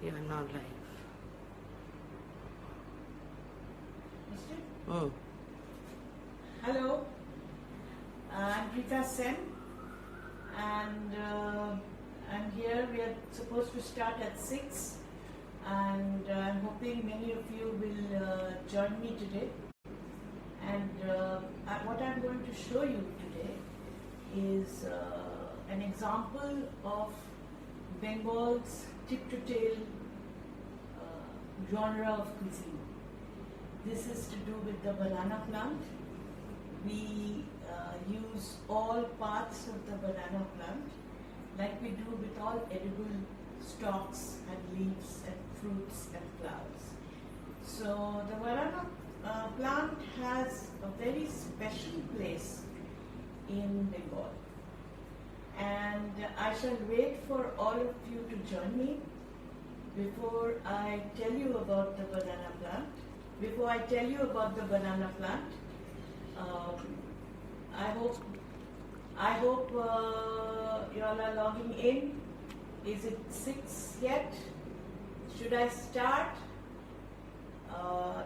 You are now live. Oh. Hello, I'm Pritha Sen, and here we are supposed to start at 6, and I'm hoping many of you will join me today. And what I'm going to show you today is an example of Bengal's tip-to-tail genre of cuisine. This is to do with the banana plant. We use all parts of the banana plant like we do with all edible stalks and leaves and fruits and flowers. So the banana plant has a very special place in Bengal. And I shall wait for all of you to join me before I tell you about the banana plant. Before I tell you about the banana plant, I hope you all are logging in. Is it 6 yet? Should I start?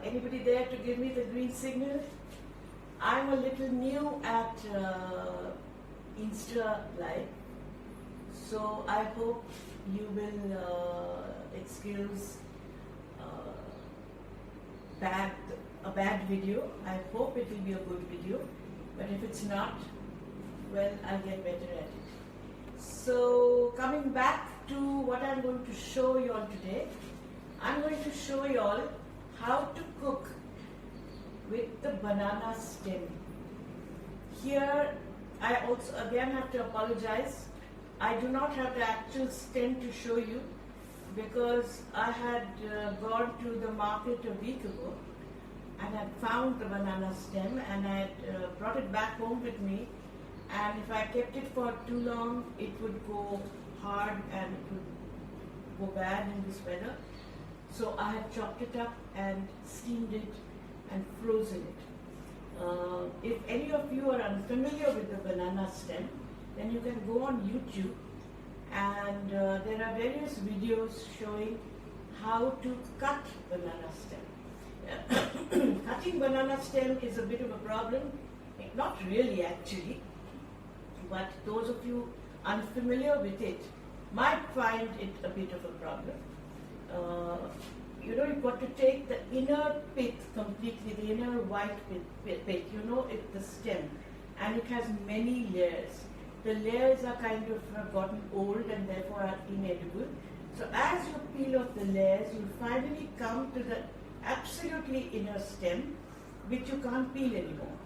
Anybody there to give me the green signal? I'm a little new at Insta Live, so I hope you will excuse a bad video. I hope it will be a good video, but if it's not, well, I'll get better at it. So coming back to what I'm going to show you all today, I'm going to show you all how to cook with the banana stem. Here I also again have to apologize. I do not have the actual stem to show you because I had gone to the market a week ago and had found the banana stem and I had brought it back home with me, and if I kept it for too long it would go hard and it would go bad in this weather. So I have chopped it up and steamed it and frozen it. If any of you are unfamiliar with the banana stem, then you can go on YouTube and there are various videos showing how to cut banana stem. Cutting banana stem is a bit of a problem, not really actually, but those of you unfamiliar with it might find it a bit of a problem. You've got to take the inner pith completely, the inner white pith, it's the stem, and it has many layers. The layers are kind of gotten old and therefore are inedible. So as you peel off the layers, you finally come to the absolutely inner stem, which you can't peel anymore.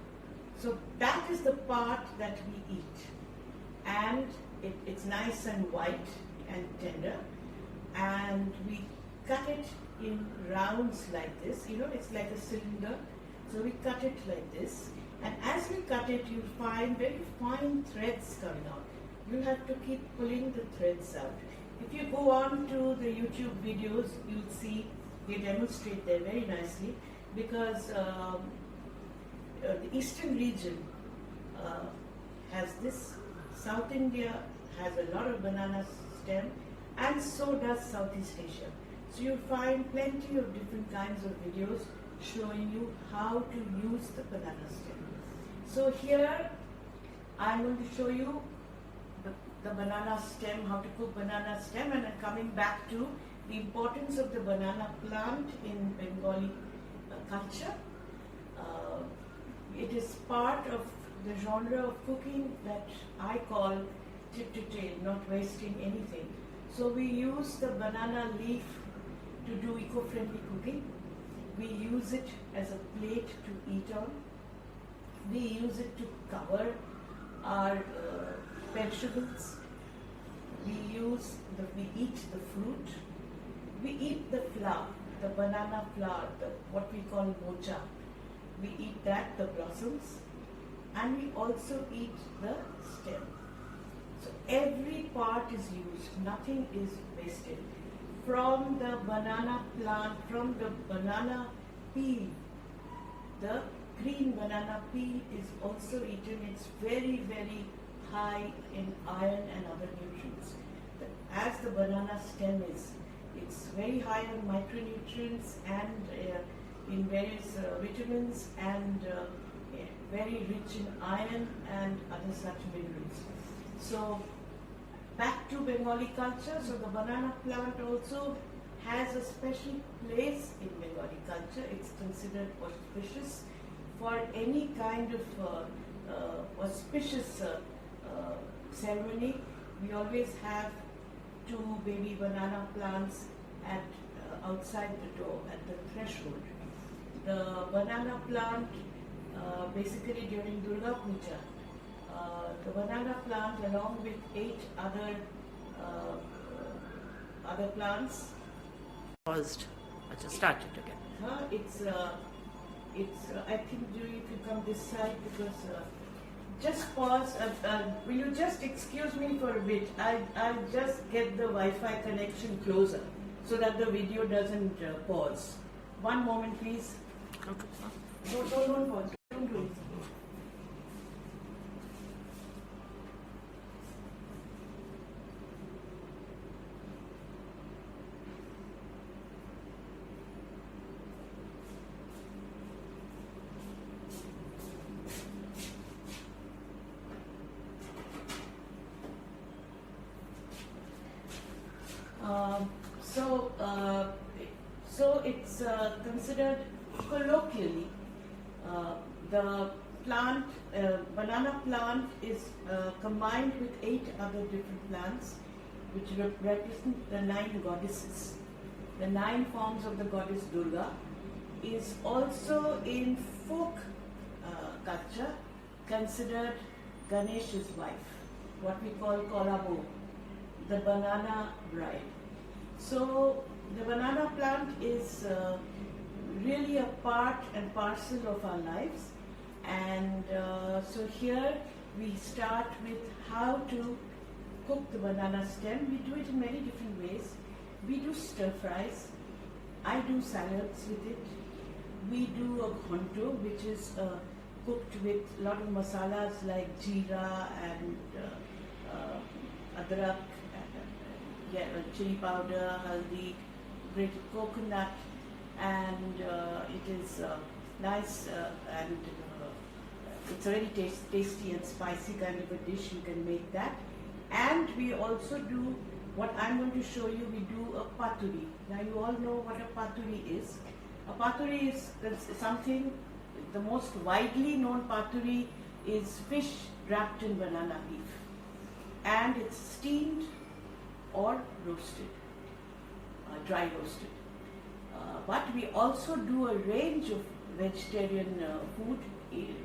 So that is the part that we eat. And it's nice and white and tender. And we cut it in rounds like this. It's like a cylinder. So we cut it like this. And as we cut it, you'll find very fine threads coming out. You'll have to keep pulling the threads out. If you go on to the YouTube videos, you'll see they demonstrate there very nicely, because the eastern region has this. South India has a lot of banana stem, and so does Southeast Asia. So you'll find plenty of different kinds of videos showing you how to use the banana stem. So here I'm going to show you the banana stem, how to cook banana stem, and I'm coming back to the importance of the banana plant in Bengali culture. It is part of the genre of cooking that I call tip-to-tail, not wasting anything. So we use the banana leaf to do eco-friendly cooking. We use it as a plate to eat on. We use it to cover our vegetables. We eat the fruit. We eat the flower, the banana flower, what we call mocha. We eat that, the blossoms, and we also eat the stem. So every part is used, nothing is wasted. From the banana plant, from the banana peel, the green banana peel is also eaten. It's very, very high in iron and other nutrients. As the banana stem is, It's very high on micronutrients and in various vitamins, and very rich in iron and other such minerals. So back to Bengali culture. So the banana plant also has a special place in Bengali culture. It's considered auspicious for any kind of auspicious ceremony. We always have 2 baby banana plants at outside the door, at the threshold. The banana plant, basically during Durga Puja, the banana plant along with 8 other plants. Paused. I just started again. It's I think if you come this side, because just pause. Will you just excuse me for a bit? I'll just get the Wi-Fi connection closer so that the video doesn't pause. One moment, please. Okay. Don't pause. Don't do it. So it's considered colloquially, the plant, banana plant is combined with 8 other different plants which represent the 9 goddesses. The 9 forms of the goddess Durga is also in folk culture considered Ganesh's wife, what we call Kolabo, the banana bride. So the banana plant is really a part and parcel of our lives, and so here we start with how to cook the banana stem. We do it in many different ways. We do stir fries. I do salads with it. We do a ghonto, which is cooked with a lot of masalas like jeera and adrak, chili powder, haldi, grated coconut, and it is nice and it's a very tasty and spicy kind of a dish. You can make that. And we also do what I'm going to show you. We do a paturi. Now you all know what a paturi is. A paturi is something, the most widely known paturi is fish wrapped in banana leaf, and it's steamed or roasted, dry roasted. But we also do a range of vegetarian food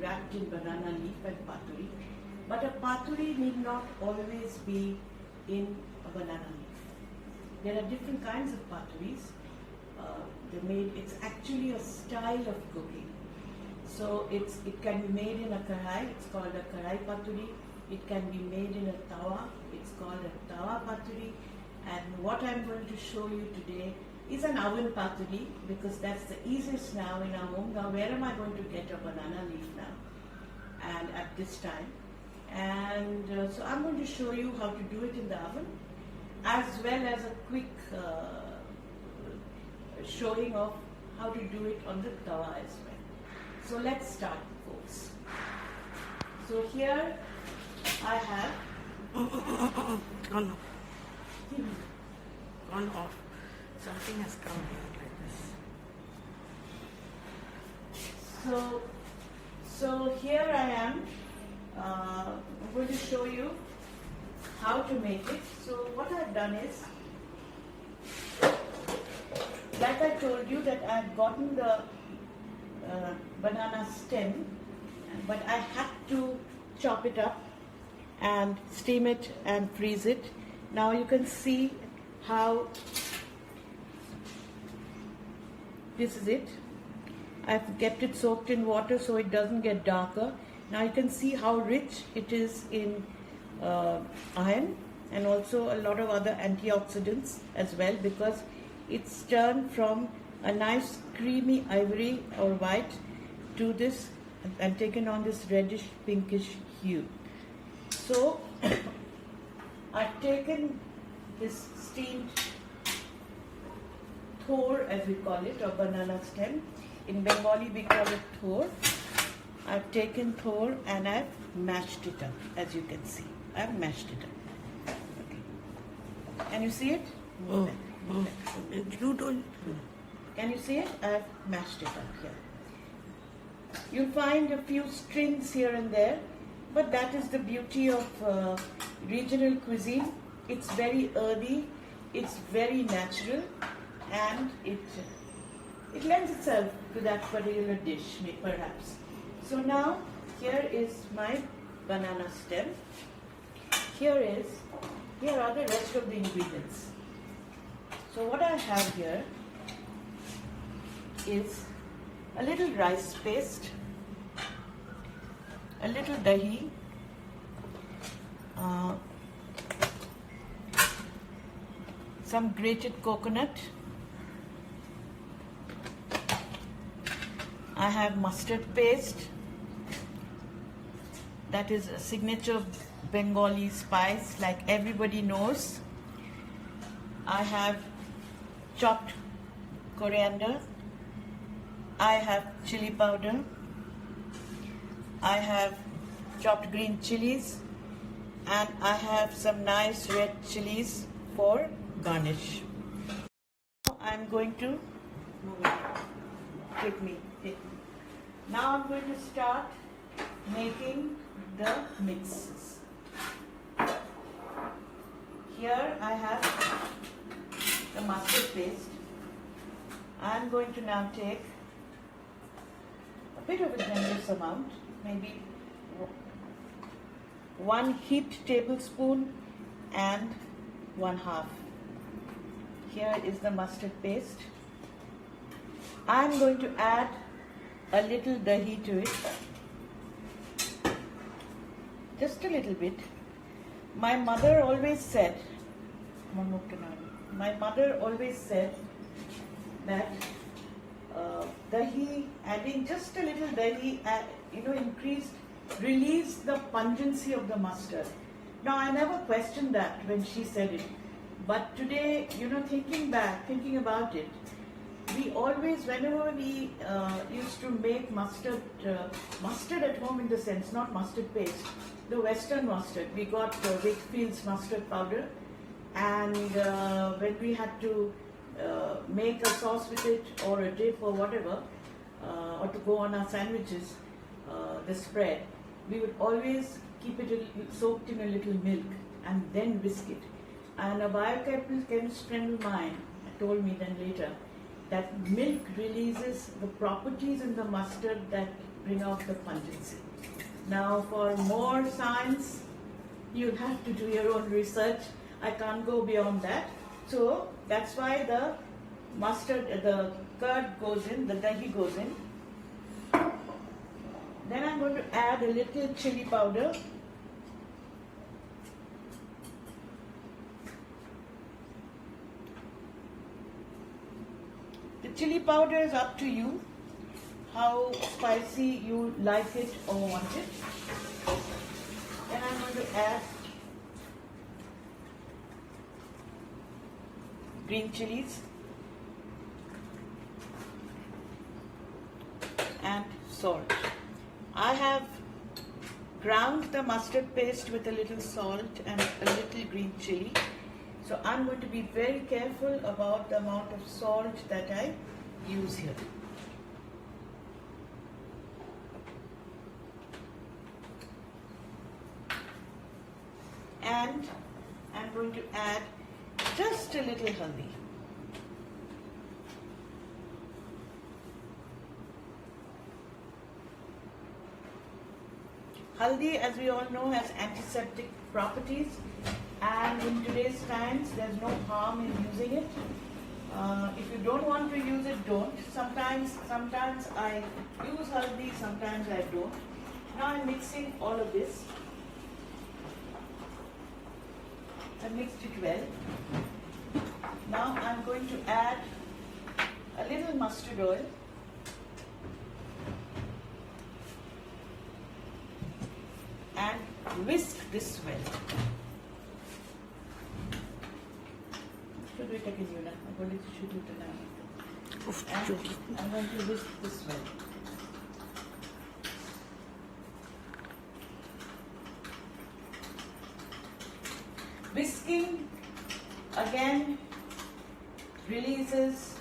wrapped in banana leaf and paturi. But a paturi need not always be in a banana leaf. There are different kinds of paturis. It's actually a style of cooking. So it can be made in a karai. It's called a karai paturi. It can be made in a tawa. It's called a tawa paturi. And what I'm going to show you today is an oven paturi, because that's the easiest now in our home. Now where am I going to get a banana leaf now? And at this time. And so I'm going to show you how to do it in the oven, as well as a quick showing of how to do it on the tawa as well. So let's start, folks. So here I have on off. Something has come here like this. So here I am. I'm going to show you how to make it. So what I've done is, like I told you, that I've gotten the banana stem, but I had to chop it up and steam it and freeze it. Now you can see how this is it. I've kept it soaked in water so it doesn't get darker. Now you can see how rich it is in iron, and also a lot of other antioxidants as well, because it's turned from a nice creamy ivory or white to this and taken on this reddish pinkish hue. So I've taken this steamed thor, as we call it, or banana stem. In Bengali we call it thor. I've taken thor and I've mashed it up, as you can see. I've mashed it up. Okay. Can you see it? You don't. Can you see it? I've mashed it up here. You'll find a few strings here and there, but that is the beauty of regional cuisine. It's very earthy, it's very natural, and it lends itself to that particular dish, perhaps. So now, here is my banana stem. Here are the rest of the ingredients. So what I have here is a little rice paste, a little dahi, some grated coconut. I have mustard paste. That is a signature Bengali spice, like everybody knows. I have chopped coriander. I have chili powder. I have chopped green chilies, and I have some nice red chilies for garnish. I'm going to take me. Now I'm going to start making the mixes. Here I have the mustard paste. I'm going to now take a bit of a generous amount, maybe 1 heaped tablespoon and 1/2. Here is the mustard paste. I'm going to add a little dahi to it, just a little bit. My mother always said that dahi, adding just a little dahi, released the pungency of the mustard. Now, I never questioned that when she said it, but today, thinking about it, we always, whenever we used to make mustard at home, in the sense, not mustard paste, the Western mustard, we got Wakefield's mustard powder, and when we had to make a sauce with it, or a dip, or whatever, or to go on our sandwiches, the spread, we would always keep it soaked in a little milk and then whisk it. And a biochemist friend of mine told me then later that milk releases the properties in the mustard that bring out the pungency. Now, for more science, you'll have to do your own research. I can't go beyond that. So that's why the curd goes in, the dahi goes in. Then I'm going to add a little chili powder. The chili powder is up to you, how spicy you like it or want it. Then I'm going to add green chilies and salt. I have ground the mustard paste with a little salt and a little green chili. So I'm going to be very careful about the amount of salt that I use here. And I'm going to add just a little haldi. Haldi, as we all know, has antiseptic properties, and in today's times there's no harm in using it. If you don't want to use it, don't. Sometimes I use haldi, sometimes I don't. Now I'm mixing all of this. I mixed it well. Now I'm going to add a little mustard oil. And whisk this well. Should it again, you know. I'm going to shoot it now. Oof, And joke. I'm going to whisk this well. Whisking again releases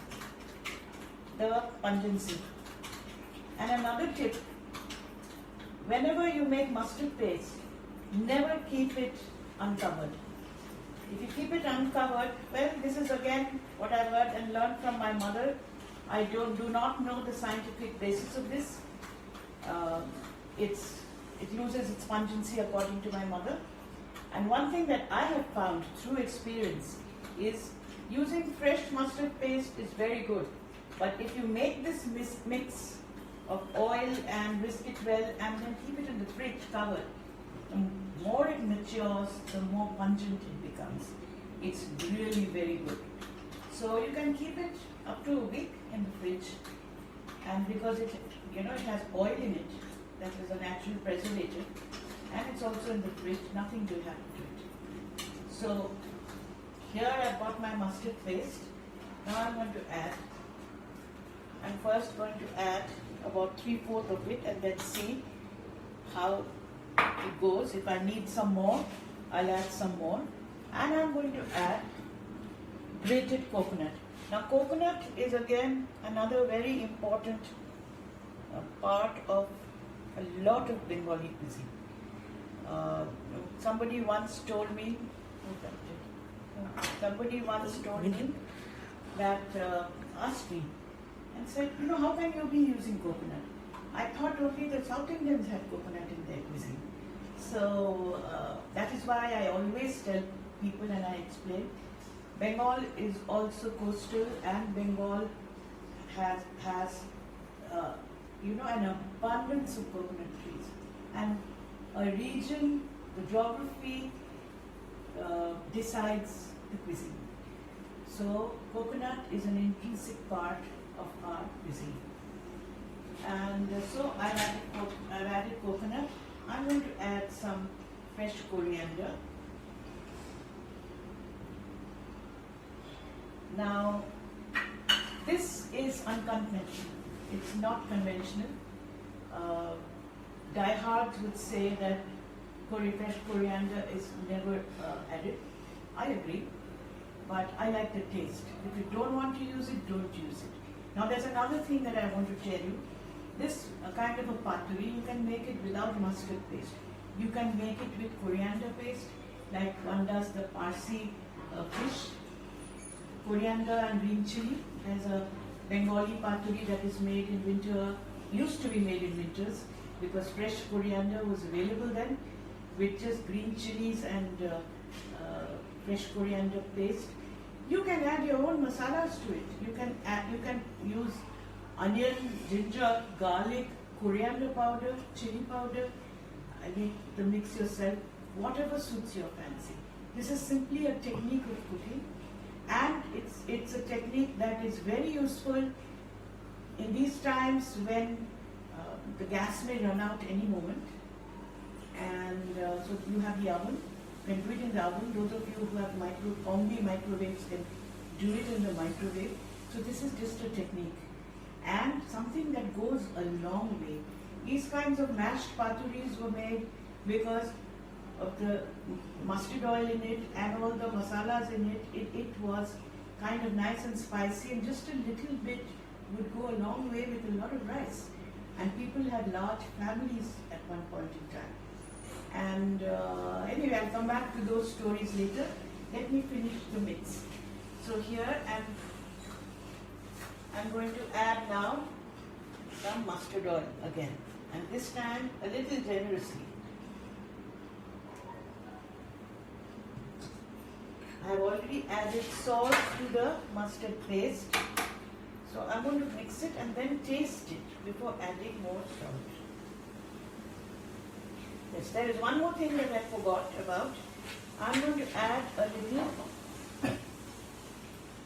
the pungency. And another tip, whenever you make mustard paste, never keep it uncovered. If you keep it uncovered, well, this is again what I've heard and learned from my mother. I do not know the scientific basis of this. It loses its pungency according to my mother. And one thing that I have found through experience is using fresh mustard paste is very good. But if you make this mix of oil and whisk it well and then keep it in the fridge covered, the more it matures, the more pungent it becomes. It's really very good. So you can keep it up to a week in the fridge, and because it has oil in it, that is a natural preservative, and it's also in the fridge, nothing will happen to it. So here I've got my mustard paste. Now I'm first going to add about 3/4 of it and then see how it goes. If I need some more, I'll add some more. And I'm going to add grated coconut. Now coconut is again another very important part of a lot of Bengali cuisine. Somebody once told me that asked me and said, how can you be using coconut? I thought only the South Indians had coconut in their cuisine. So that is why I always tell people and I explain, Bengal is also coastal and Bengal has an abundance of coconut trees. And a region, the geography decides the cuisine. So coconut is an intrinsic part of our cuisine. And so I've added coconut. I'm going to add some fresh coriander. Now, this is unconventional. It's not conventional. Diehards would say that fresh coriander is never added. I agree, but I like the taste. If you don't want to use it, don't use it. Now, there's another thing that I want to tell you. This kind of a paturi, you can make it without mustard paste. You can make it with coriander paste, like one does the Parsi fish. Coriander and green chili. There's a Bengali paturi that is made in winter, used to be made in winters, because fresh coriander was available then, with just green chilies and fresh coriander paste. You can add your own masalas to it. You can use onion, ginger, garlic, coriander powder, chili powder. I mean, the mix yourself, whatever suits your fancy. This is simply a technique of cooking, and it's a technique that is very useful in these times when the gas may run out any moment. And so you have the oven. You can do it in the oven. Those of you who have only microwaves can do it in the microwave. So this is just a technique. And something that goes a long way. These kinds of mashed paturis were made because of the mustard oil in it and all the masalas in it. It was kind of nice and spicy, and just a little bit would go a long way with a lot of rice. And people had large families at one point in time. And anyway, I'll come back to those stories later. Let me finish the mix. So here I'm going to add now some mustard oil again, and this time a little generously. I have already added salt to the mustard paste, so I'm going to mix it and then taste it before adding more salt. Yes, there is one more thing that I forgot about. I'm going to add a little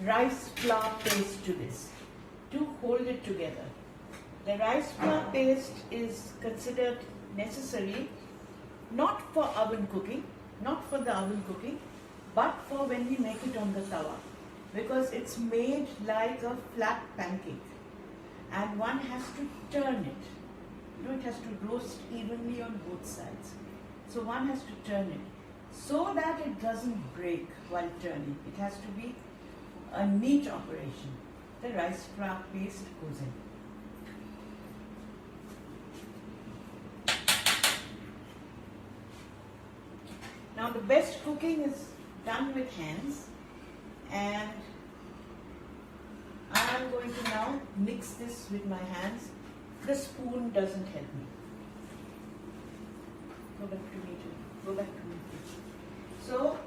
rice flour paste to this to hold it together. The rice flour paste is considered necessary not for oven cooking, but for when we make it on the tawa. because it's made like a flat pancake, and one has to turn it. You know, it has to roast evenly on both sides. So one has to turn it so that it doesn't break while turning. It has to be a neat operation. The rice flour paste goes in. Now the best cooking is done with hands, and I am going to now mix this with my hands. The spoon doesn't help me. Go back to me too. Go back to me please. So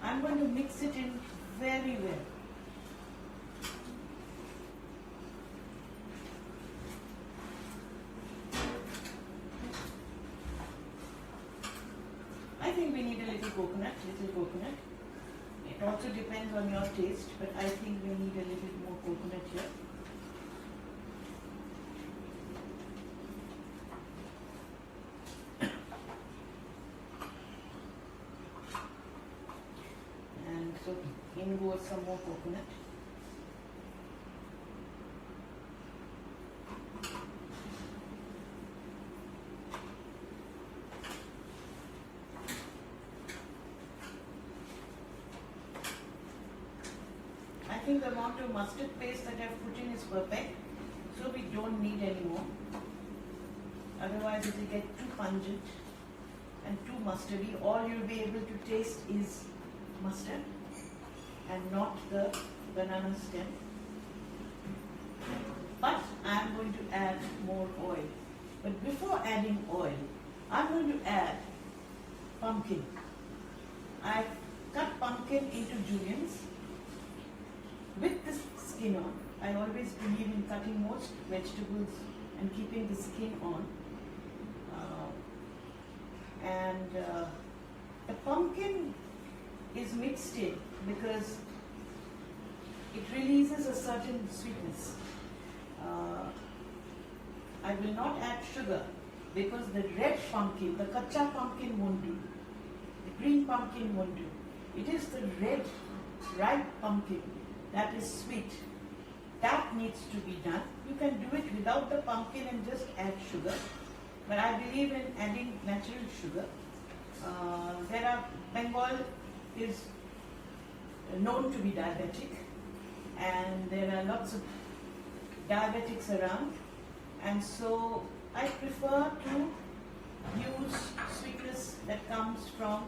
I'm going to mix it in very well. I think we need a little coconut. It also depends on your taste, but I think we need a little more coconut here. And so in goes some more coconut. I think the amount of mustard paste that I've put in is perfect, so we don't need any more. Otherwise it will get too pungent and too mustardy. All you'll be able to taste is mustard and not the banana stem. But I'm going to add more oil. But before adding oil, I'm going to add pumpkin. I've cut pumpkin into juliennes with the skin on. I always believe in cutting most vegetables and keeping the skin on. The pumpkin is mixed in because it releases a certain sweetness. I will not add sugar because the red pumpkin, the kacha pumpkin won't do. The green pumpkin won't do. It is the red, ripe pumpkin that is sweet. That needs to be done. You can do it without the pumpkin and just add sugar. But I believe in adding natural sugar. Bengal is known to be diabetic, and there are lots of diabetics around, and so I prefer to use sweetness that comes from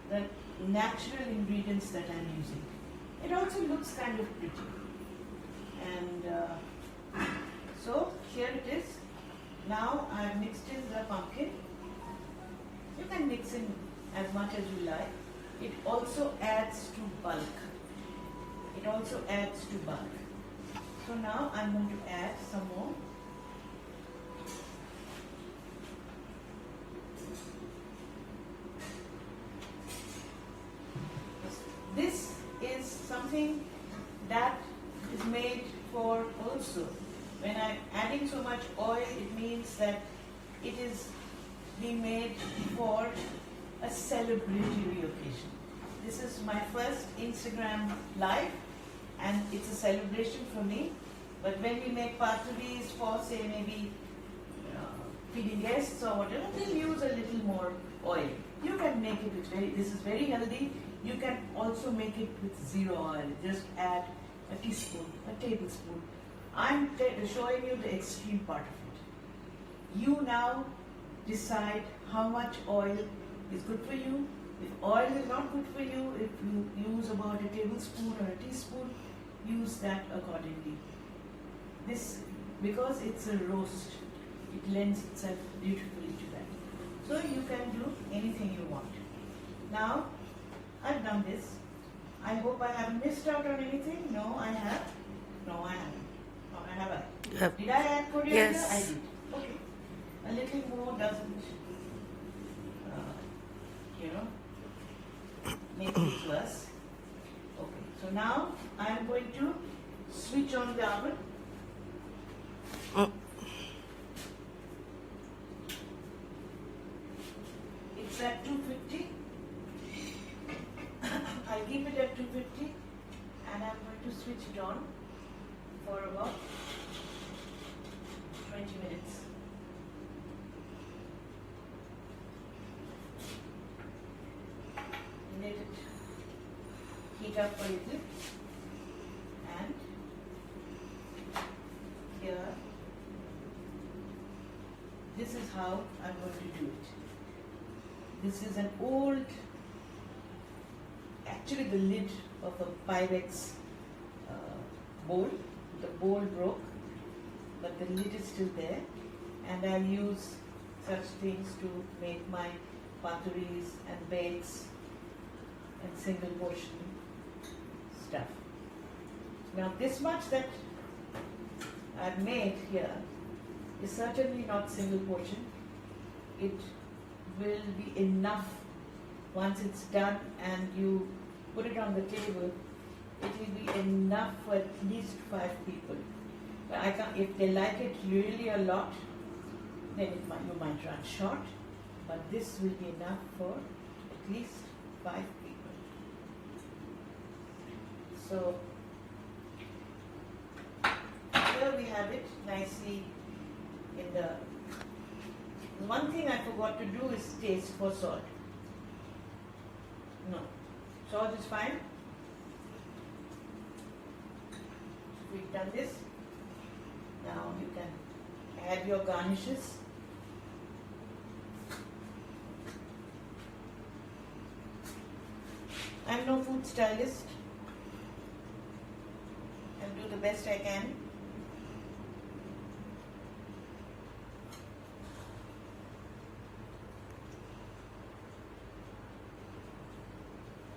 the natural ingredients that I'm using. It also looks kind of pretty, and so here it is. Now I've mixed in the pumpkin. You can mix in as much as you like. It also adds to bulk. So now I'm going to add some more. This is something that is made for also. When I'm adding so much oil, it means that it is being made for a celebratory occasion. This is my first Instagram live, and it's a celebration for me. But when we make paturis for, say, maybe feeding guests or whatever, they'll use a little more oil. You can make it with this is very healthy. You can also make it with zero oil. Just add a teaspoon, a tablespoon. I'm showing you the extreme part of it. You now decide how much oil is good for you. If oil is not good for you, if you use about a tablespoon or a teaspoon, use that accordingly. This, because it's a roast, it lends itself beautifully to that. So you can do anything you want. Now, I've done this. I hope I haven't missed out on anything. No, I have. No, I haven't. No, I have. Yep. Did I add coriander? Yes. I did. Okay. A little more doesn't, make it worse. Okay. So now I am going to switch on the oven. It's at 250. I'll keep it at 250, to switch it on for about 20 minutes. Let it heat up a little, and here, this is how I'm going to do it. This is an old, actually the lid of a Pyrex bowl. The bowl broke, but the lid is still there, and I use such things to make my paturis and bakes and single portion stuff. Now this much that I've made here is certainly not single portion. It will be enough once it's done and you put it on the table. It will be enough for at least 5 people. But I can't, if they like it really a lot, then you might run short. But this will be enough for at least 5 people. So here we have it nicely in the. One thing I forgot to do is taste for salt. No, salt is fine. We've done this. Now you can add your garnishes. I'm no food stylist. I'll do the best I can.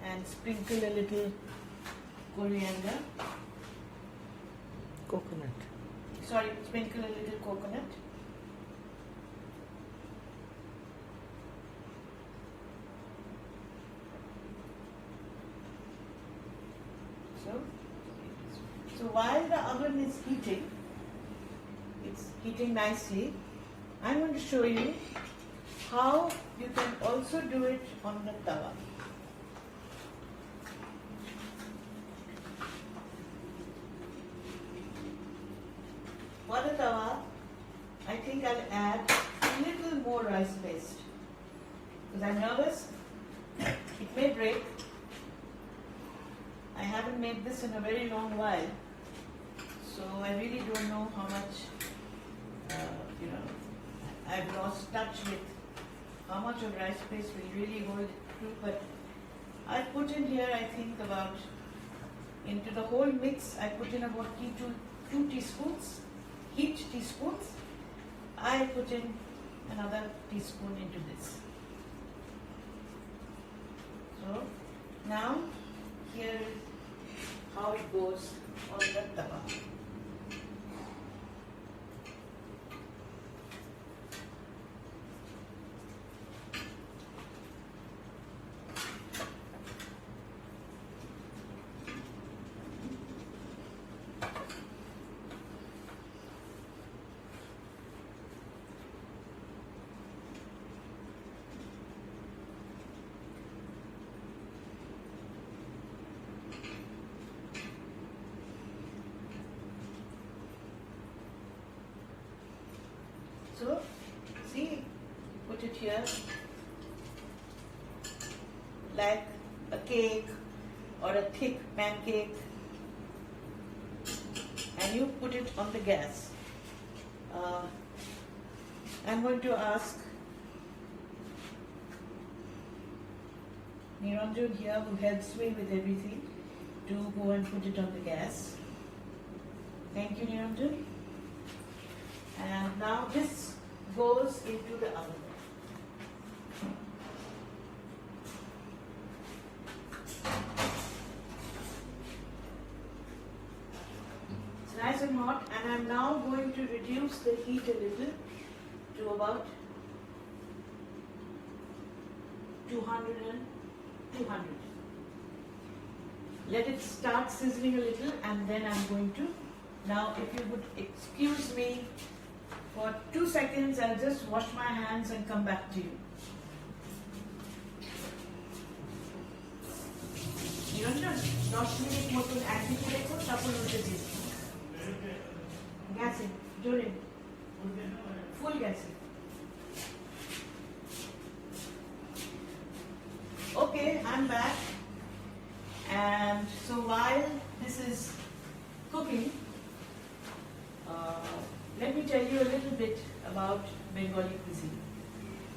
And sprinkle a little coriander. Coconut. Sorry, sprinkle a little coconut. So while the oven is heating, it's heating nicely, I'm going to show you how you can also do it on the tawa. For the tawa, I think I'll add a little more rice paste because I'm nervous. It may break. I haven't made this in a very long while, so I really don't know how much, I've lost touch with how much of rice paste will really hold it through, but I put in here, I think about, into the whole mix, I put in about 2 teaspoons, each teaspoons. I put in another teaspoon into this. So now here is how it goes on the tawa. So, see, put it here like a cake or a thick pancake, and you put it on the gas. I'm going to ask Niranjan here, who helps me with everything, to go and put it on the gas. Thank you, Niranjan. And now this goes into the oven. It's nice and hot, and I'm now going to reduce the heat a little to about 200. Let it start sizzling a little, and then I'm going to, now if you would excuse me for 2 seconds, I'll just wash my hands and come back to you. Niranjan 10 minute মতন একদিকে রেখো, তারপর উল্টে দিও। গ্যাসে জোরে, ফুল গ্যাসে। Okay, I'm back. And so while this is cooking, let me tell you a little bit about Bengali cuisine.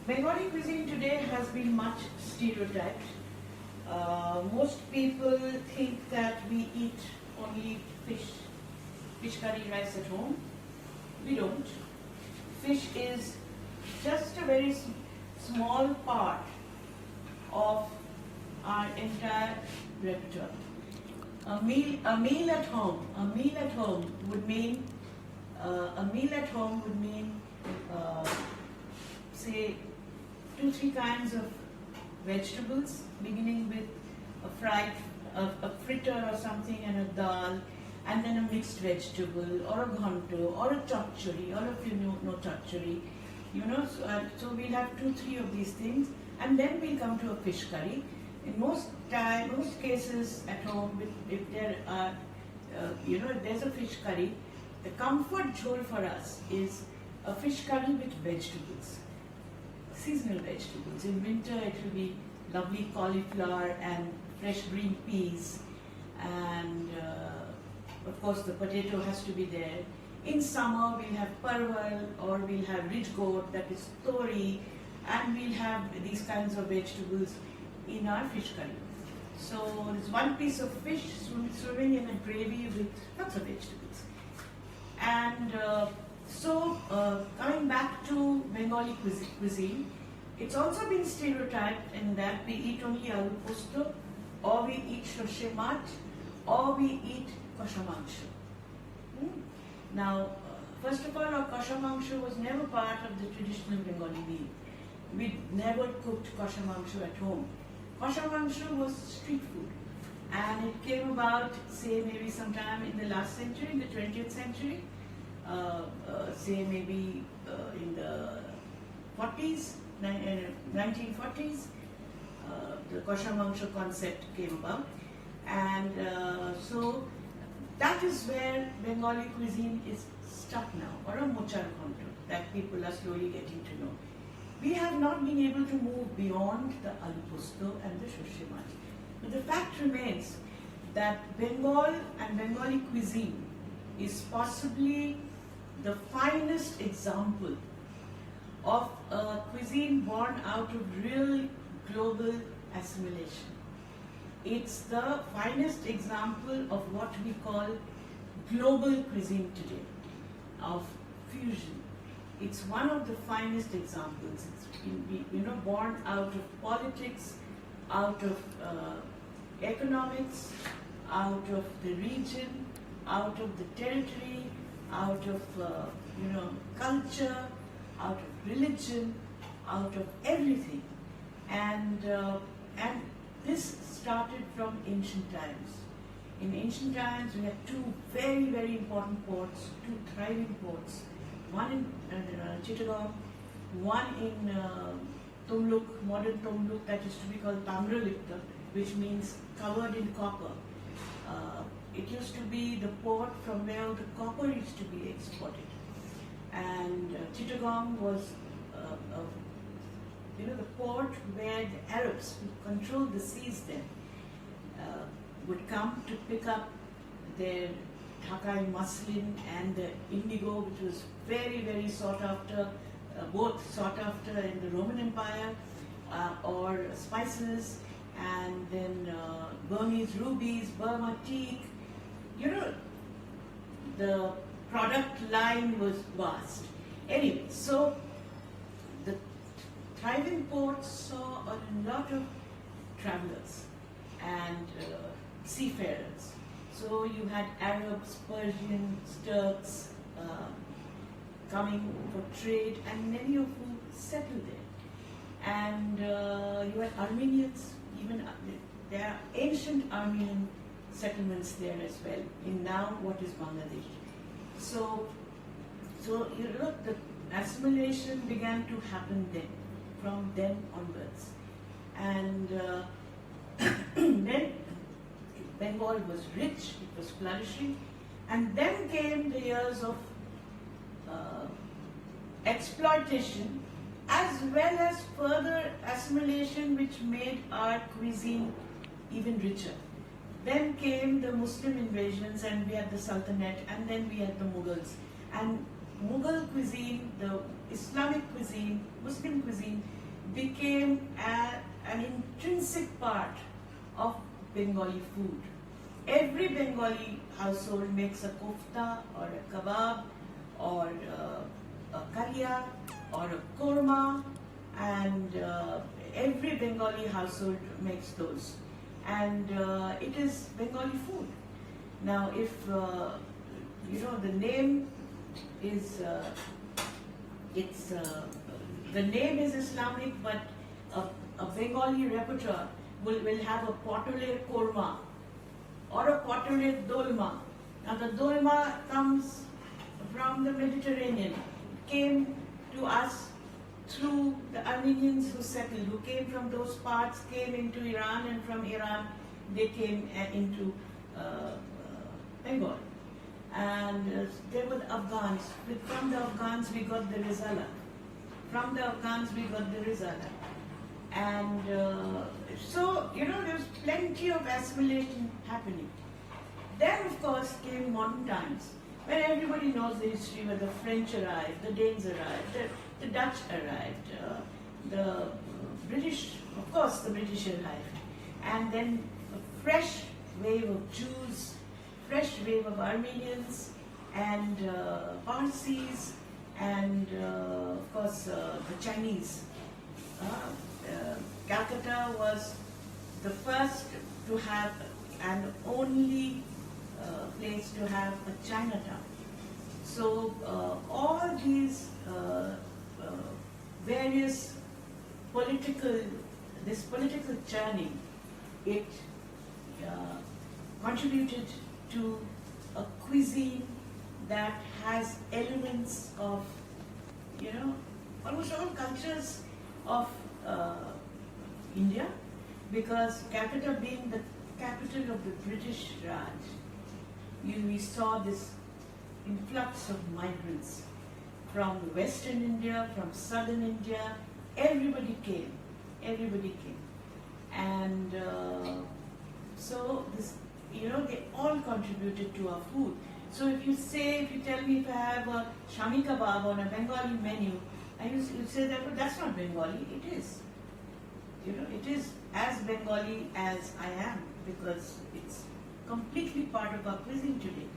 Bengali cuisine today has been much stereotyped. Most people think that we eat only fish curry rice at home. We don't. Fish is just a very small part of our entire repertoire. A meal at home would mean say 2-3 kinds of vegetables, beginning with a fritter or something and a dal, and then a mixed vegetable or a ghanto or a chachuri, or if you know chachuri, so we'll have 2-3 of these things, and then we'll come to a fish curry. In most cases at home, if there are, if there's a fish curry, the comfort jhol for us is a fish curry with vegetables, seasonal vegetables. In winter, it will be lovely cauliflower and fresh green peas, and of course the potato has to be there. In summer, we'll have parwal, or we'll have ridge gourd, that is tori, and we'll have these kinds of vegetables in our fish curry. So there's one piece of fish swimming in a gravy with lots of vegetables. And coming back to Bengali cuisine, it's also been stereotyped in that we eat only aloo posto, or we eat shorshe mach, or we eat kosha mangsho. Now, first of all, our kosha mangsho was never part of the traditional Bengali meal. We never cooked kosha mangsho at home. Kosha mangsho was street food, and it came about, say, maybe sometime in the last century, in the 20th century, say maybe in the 1940s, the kosha mangsho concept came about, and so that is where Bengali cuisine is stuck now, or a mochar ghanto that people are slowly getting to know. We have not been able to move beyond the aloo posto and the shorshe mach. But the fact remains that Bengal and Bengali cuisine is possibly the finest example of a cuisine born out of real global assimilation. It's the finest example of what we call global cuisine today, of fusion. It's one of the finest examples. It's been, born out of politics, out of economics, out of the region, out of the territory, out of culture, out of religion, out of everything, and this started from ancient times. In ancient times, we had 2 very, very important ports, 2 thriving ports. One in Chittagong, one in Tumluk, modern Tumluk, that used to be called Tamralipta, which means covered in copper. It used to be the port from where the copper used to be exported. And Chittagong was the port where the Arabs, who controlled the seas then, would come to pick up their Dhakai muslin and the indigo, which was very, very sought after, both sought after in the Roman Empire, or spices, and then Burmese rubies, Burma teak. The product line was vast. Anyway, so the thriving ports saw a lot of travelers and seafarers. So you had Arabs, Persians, Turks coming for trade, and many of whom settled there. And you had Armenians, even there are ancient Armenian settlements there as well, in now what is Bangladesh. So the assimilation began to happen then, from then onwards. And then Bengal was rich, it was flourishing. And then came the years of exploitation as well as further assimilation, which made our cuisine even richer. Then came the Muslim invasions, and we had the Sultanate, and then we had the Mughals. And Mughal cuisine, the Islamic cuisine, Muslim cuisine became an intrinsic part of Bengali food. Every Bengali household makes a kofta or a kebab or a kalia or a korma, and every Bengali household makes those. And it is Bengali food. Now, if the name is the name is Islamic, but a Bengali repertoire will have a Paturi korma or a Paturi dolma. Now, the dolma comes from the Mediterranean. It came to us through the Armenians who settled, who came from those parts, came into Iran, and from Iran they came into Bengal. And there were the Afghans. From the Afghans we got the Rizala. From the Afghans we got the Rizala. And so, there was plenty of assimilation happening. Then, of course, came modern times, when everybody knows the history, where the French arrived, the Danes arrived, the Dutch arrived, the British, of course the British arrived, and then a fresh wave of Jews, fresh wave of Armenians, and Parsis, and of course the Chinese. Calcutta was the first to have and only place to have a Chinatown. So all these various political churning, it contributed to a cuisine that has elements of, almost all cultures of India, because Calcutta being the capital of the British Raj, we saw this influx of migrants from Western India, from Southern India. Everybody came, and so this, they all contributed to our food. So if you tell me if I have a Shami kebab on a Bengali menu, and you say that, well, that's not Bengali. It is. It is as Bengali as I am, because it's completely part of our cuisine today.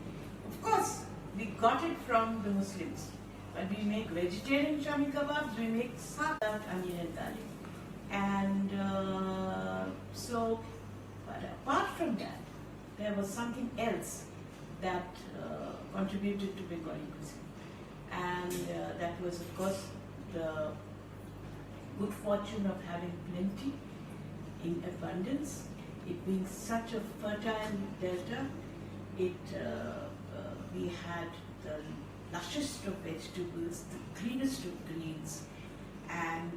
Of course, we got it from the Muslims, but we make vegetarian Shami kebabs, we make without onion and garlic. And but apart from that, there was something else that contributed to Bengali cuisine. And that was, of course, the good fortune of having plenty in abundance. It being such a fertile delta, we had the lushest of vegetables, the greenest of greens, and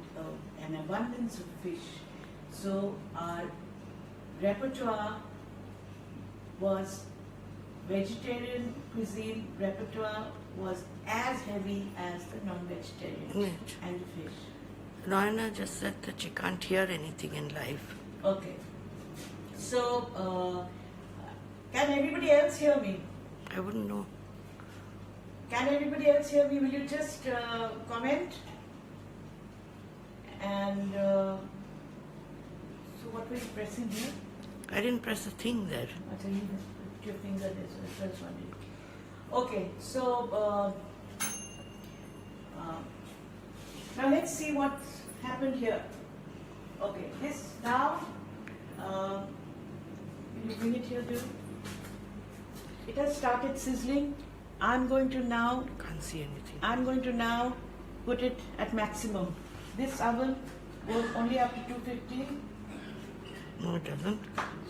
an abundance of fish. So our repertoire was vegetarian cuisine repertoire was as heavy as the non-vegetarian and the fish. Noina just said that she can't hear anything in live. Okay. So, can everybody else hear me? I wouldn't know. Can everybody else hear me? Will you just comment? And so what were you pressing here? I didn't press a thing there. I tell you, put your finger there, so the first one did. Okay, so now let's see what happened here. Okay, this now, will you bring it here, dude? It has started sizzling. I'm going to now, Can't see anything. I'm going to now put it at maximum. This oven goes only up to 250. No, it doesn't.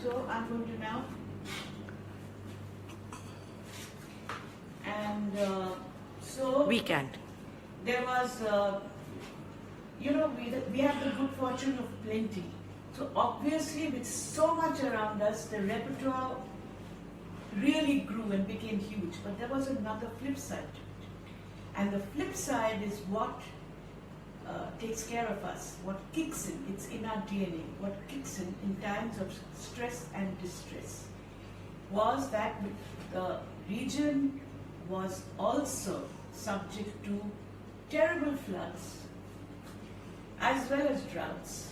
So I'm going to now, and so We can't. there was, we have the good fortune of plenty. So obviously with so much around us, the repertoire really grew and became huge. But there was another flip side to it. And the flip side is what takes care of us, what kicks in, it's in our DNA, what kicks in times of stress and distress, was that the region was also subject to terrible floods as well as droughts,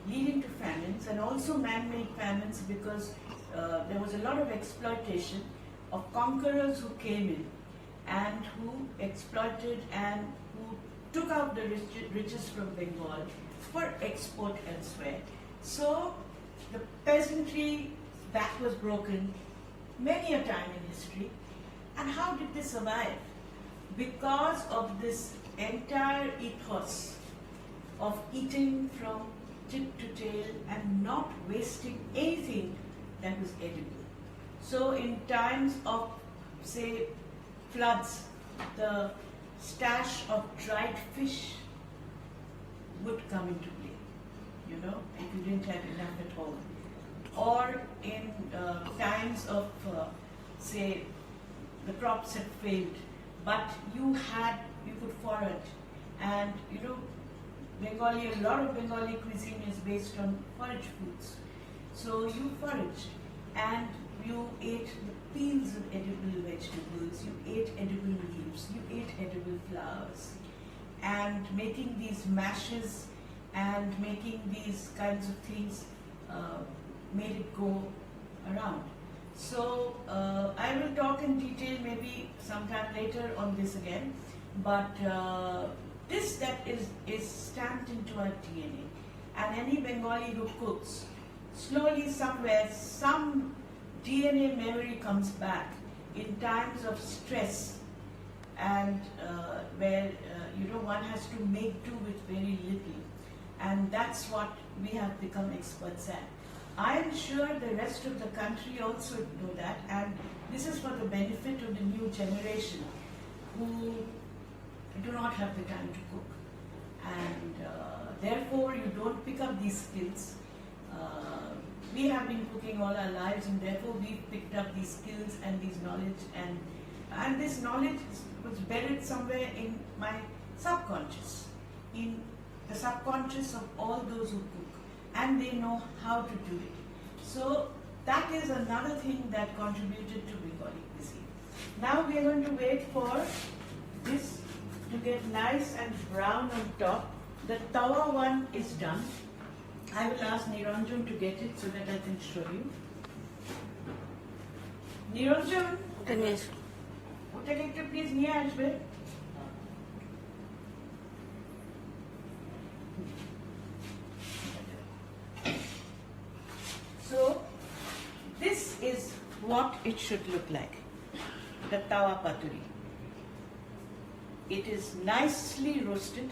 leading to famines, and also man-made famines, because there was a lot of exploitation of conquerors who came in and who exploited and who took out the riches from Bengal for export elsewhere. So the peasantry back was broken many a time in history. And how did they survive? Because of this entire ethos of eating from tip to tail and not wasting anything that was edible. So in times of, say, floods, the stash of dried fish would come into play, if you didn't have enough at home. Or in times of, say, the crops had failed, but you could forage, and a lot of Bengali cuisine is based on forage foods. So you foraged and you ate the peels of edible vegetables, you ate edible leaves, you ate edible flowers, and making these mashes and making these kinds of things made it go around. So I will talk in detail maybe sometime later on this again, but this that is stamped into our DNA, and any Bengali who cooks, slowly somewhere some DNA memory comes back in times of stress, and where one has to make do with very little, and that's what we have become experts at. I am sure the rest of the country also know that, and this is for the benefit of the new generation who do not have the time to cook, and therefore you don't pick up these skills. We have been cooking all our lives, and therefore we've picked up these skills and these knowledge, and this knowledge was buried somewhere in my subconscious, in the subconscious of all those who cook, and they know how to do it. So that is another thing that contributed to Bengali cuisine. Now we are going to wait for this to get nice and brown on top. The tawa one is done. I will ask Niranjan to get it so that I can show you. Niranjan, Yes. ওটা একটু please নিয়ে আসবে। So this is what it should look like, the tawa paturi. It is nicely roasted,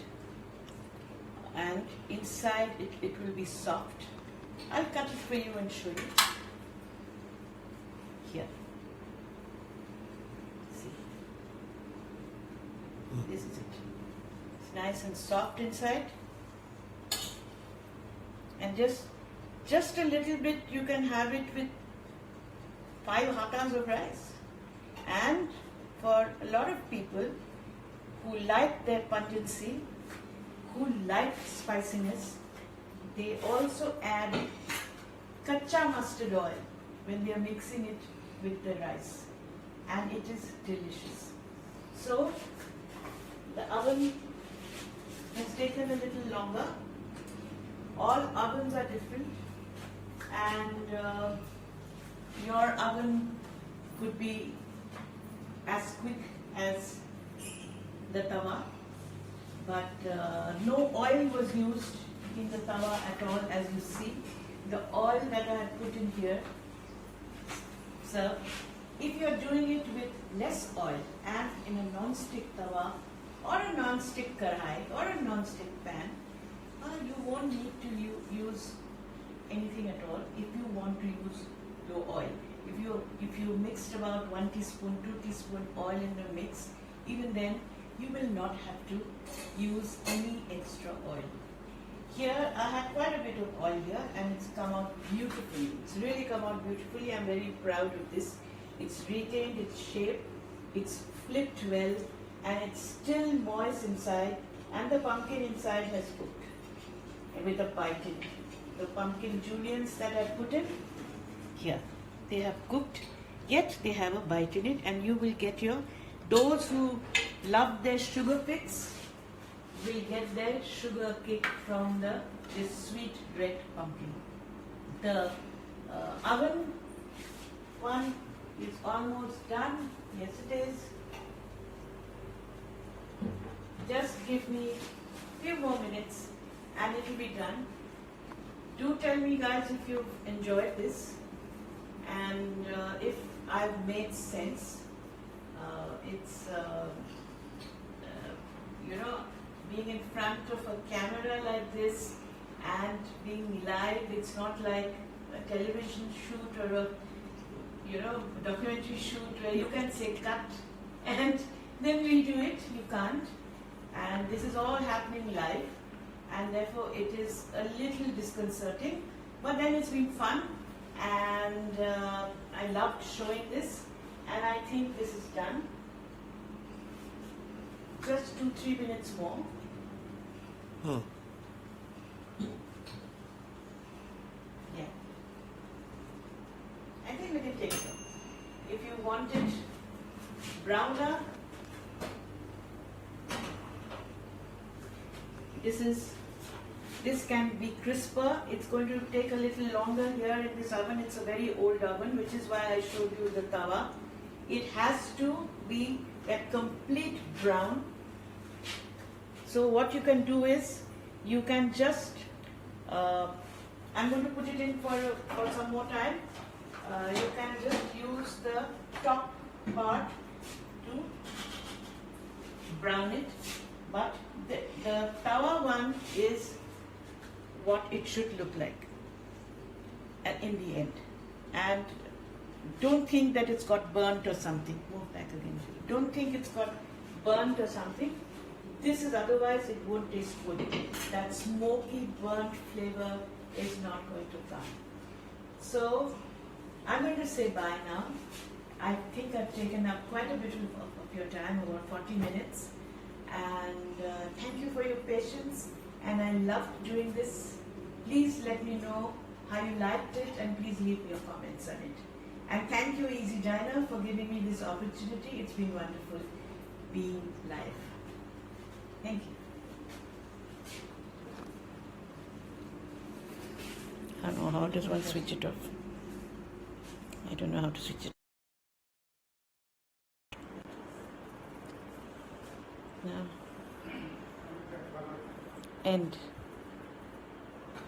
and inside it will be soft. I'll cut it for you and show you. Here. See. This is it. It's nice and soft inside. And just a little bit, you can have it with 5 hatas of rice. And for a lot of people who like their pungency, who like spiciness, they also add kacha mustard oil when they are mixing it with the rice, and it is delicious. So the oven has taken a little longer. All ovens are different, and your oven could be as quick as the tawa, but no oil was used in the tawa at all, as you see. The oil that I have put in here. So if you are doing it with less oil and in a non-stick tawa or a non-stick karai or a non-stick pan, you won't need to use anything at all if you want to use low oil. If you mixed about 1 teaspoon, 2 teaspoon oil in the mix, even then you will not have to use any extra oil. here I have quite a bit of oil here, and it's come out beautifully. It's really come out beautifully. I'm very proud of this. It's retained its shape, it's flipped well, and it's still moist inside, and the pumpkin inside has cooked with a bite in it. The pumpkin juliens that I put in here, they have cooked, yet they have a bite in it, and you will get those who love their sugar pits will get their sugar kick from this sweet red pumpkin. The oven one is almost done. Yes, it is. Just give me a few more minutes and it will be done. Do tell me, guys, if you've enjoyed this and if I've made sense. Being in front of a camera like this and being live, it's not like a television shoot or a documentary shoot where you can say cut and then redo it. You can't. And this is all happening live, and therefore it is a little disconcerting. But then it's been fun, and I loved showing this, and I think this is done. Just 2-3 minutes more. Yeah. I think we can take it out. If you want it browner, this can be crisper. It's going to take a little longer here in this oven. It's a very old oven, which is why I showed you the tawa. It has to be a complete brown. So what you can do is, you can just, I'm going to put it in for some more time. You can just use the top part to brown it, but the tawa one is what it should look like in the end. And don't think that it's got burnt or something. Move back again. Don't think it's got burnt or something. This is, otherwise it won't taste good. That smoky, burnt flavor is not going to come. So I'm going to say bye now. I think I've taken up quite a bit of your time, about 40 minutes. And thank you for your patience. And I loved doing this. Please let me know how you liked it, and please leave your comments on it. And thank you, Easy Diner, for giving me this opportunity. It's been wonderful being live. Thank you. I don't know, how does one switch it off? I don't know how to switch it. Now, end.